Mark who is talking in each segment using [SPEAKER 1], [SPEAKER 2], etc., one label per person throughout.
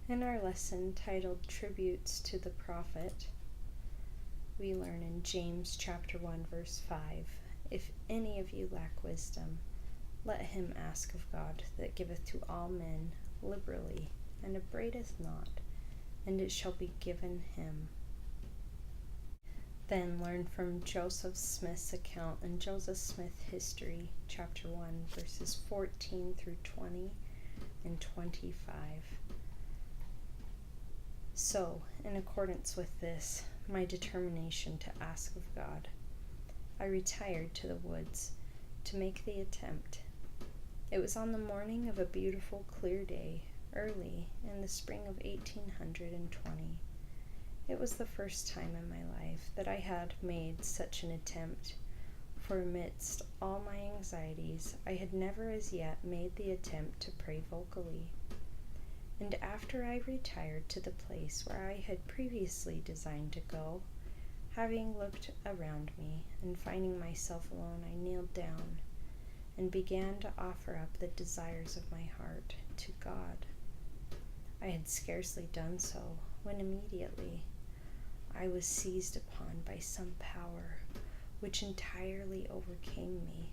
[SPEAKER 1] In our lesson titled Tributes to the Prophet, we learn in James chapter 1 verse 5, "If any of you lack wisdom, let him ask of God, that giveth to all men liberally, and upbraideth not, and it shall be given him." Then learn from Joseph Smith's account in Joseph Smith History, chapter 1, verses 14 through 20 and 25. So, in accordance with this, my determination to ask of God, I retired to the woods to make the attempt. It was on the morning of a beautiful, clear day, early in the spring of 1820. It was the first time in my life that I had made such an attempt, for amidst all my anxieties, I had never as yet made the attempt to pray vocally. And after I retired to the place where I had previously designed to go, having looked around me and finding myself alone, I kneeled down and began to offer up the desires of my heart to God. I had scarcely done so when immediately I was seized upon by some power which entirely overcame me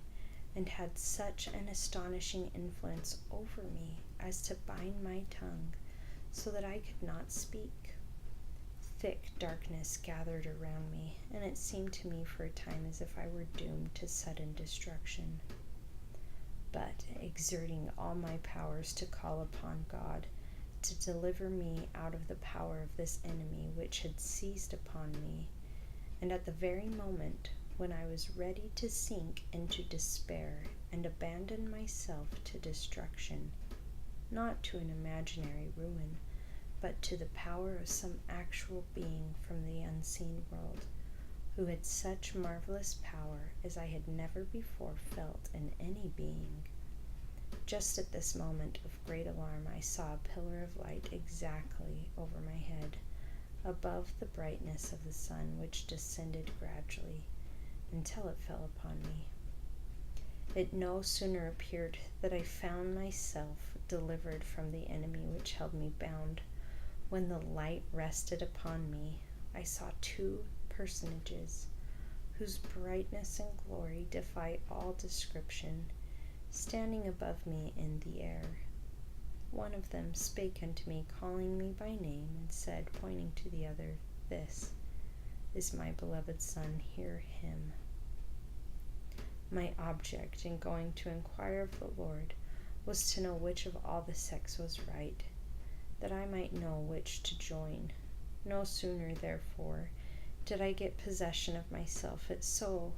[SPEAKER 1] and had such an astonishing influence over me as to bind my tongue so that I could not speak. Thick darkness gathered around me, and it seemed to me for a time as if I were doomed to sudden destruction. But, exerting all my powers to call upon God to deliver me out of the power of this enemy which had seized upon me, and at the very moment when I was ready to sink into despair and abandon myself to destruction, not to an imaginary ruin, but to the power of some actual being from the unseen world, who had such marvelous power as I had never before felt in any being. Just at this moment of great alarm, I saw a pillar of light exactly over my head, above the brightness of the sun, which descended gradually until it fell upon me. It no sooner appeared that I found myself delivered from the enemy which held me bound. When the light rested upon me, I saw two personages, whose brightness and glory defy all description, standing above me in the air. One of them spake unto me, calling me by name, and said, pointing to the other, "This is my beloved Son, hear him." My object in going to inquire of the Lord was to know which of all the sects was right, that I might know which to join. No sooner, therefore, did I get possession of myself so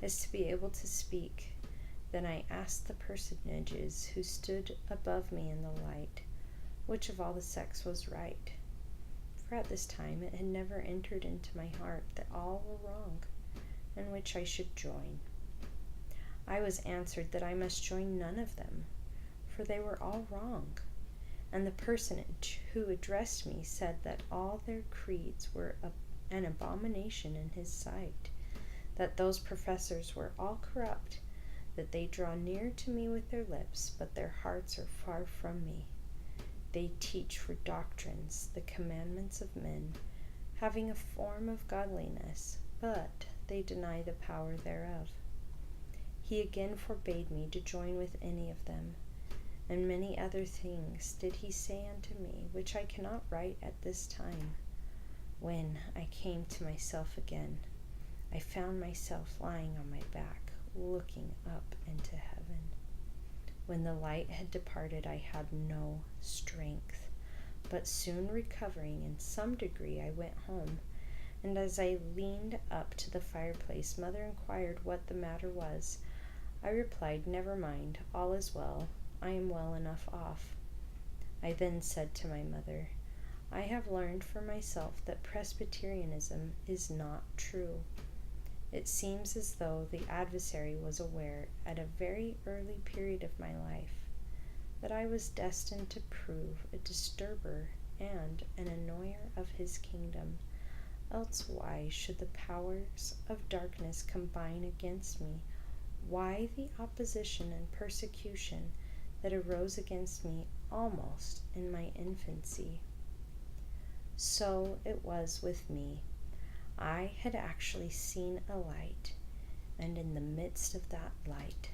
[SPEAKER 1] as to be able to speak, than I asked the personages who stood above me in the light, which of all the sects was right. For at this time it had never entered into my heart that all were wrong, and which I should join. I was answered that I must join none of them, for they were all wrong, and the personage who addressed me said that all their creeds were an abomination in his sight, that those professors were all corrupt, that they draw near to me with their lips, but their hearts are far from me. They teach for doctrines the commandments of men, having a form of godliness, but they deny the power thereof. He again forbade me to join with any of them, and many other things did he say unto me, which I cannot write at this time. When I came to myself again, I found myself lying on my back, looking up into heaven. When the light had departed, I had no strength, but soon recovering in some degree, I went home, and as I leaned up to the fireplace, Mother inquired what the matter was. I replied, "Never mind, all is well, I am well enough off." I then said to my mother, "I have learned for myself that Presbyterianism is not true. It seems as though the adversary was aware at a very early period of my life that I was destined to prove a disturber and an annoyer of his kingdom, else why should the powers of darkness combine against me? Why the opposition and persecution that arose against me almost in my infancy? So it was with me. I had actually seen a light, and in the midst of that light,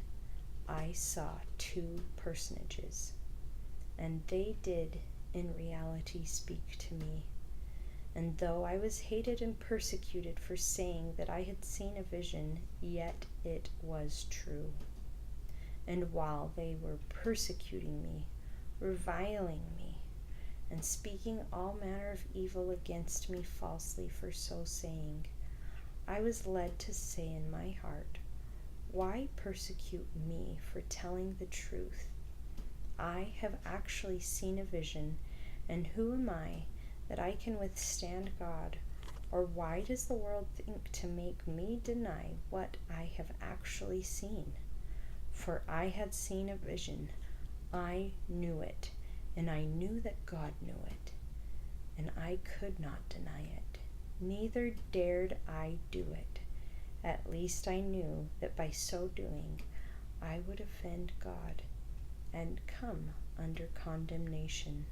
[SPEAKER 1] I saw two personages, and they did in reality speak to me. And though I was hated and persecuted for saying that I had seen a vision, yet it was true. And while they were persecuting me, reviling me, and speaking all manner of evil against me falsely for so saying, I was led to say in my heart, why persecute me for telling the truth? I have actually seen a vision, and who am I that I can withstand God? Or why does the world think to make me deny what I have actually seen? For I had seen a vision, I knew it, and I knew that God knew it, and I could not deny it, neither dared I do it. At least I knew that by so doing I would offend God and come under condemnation.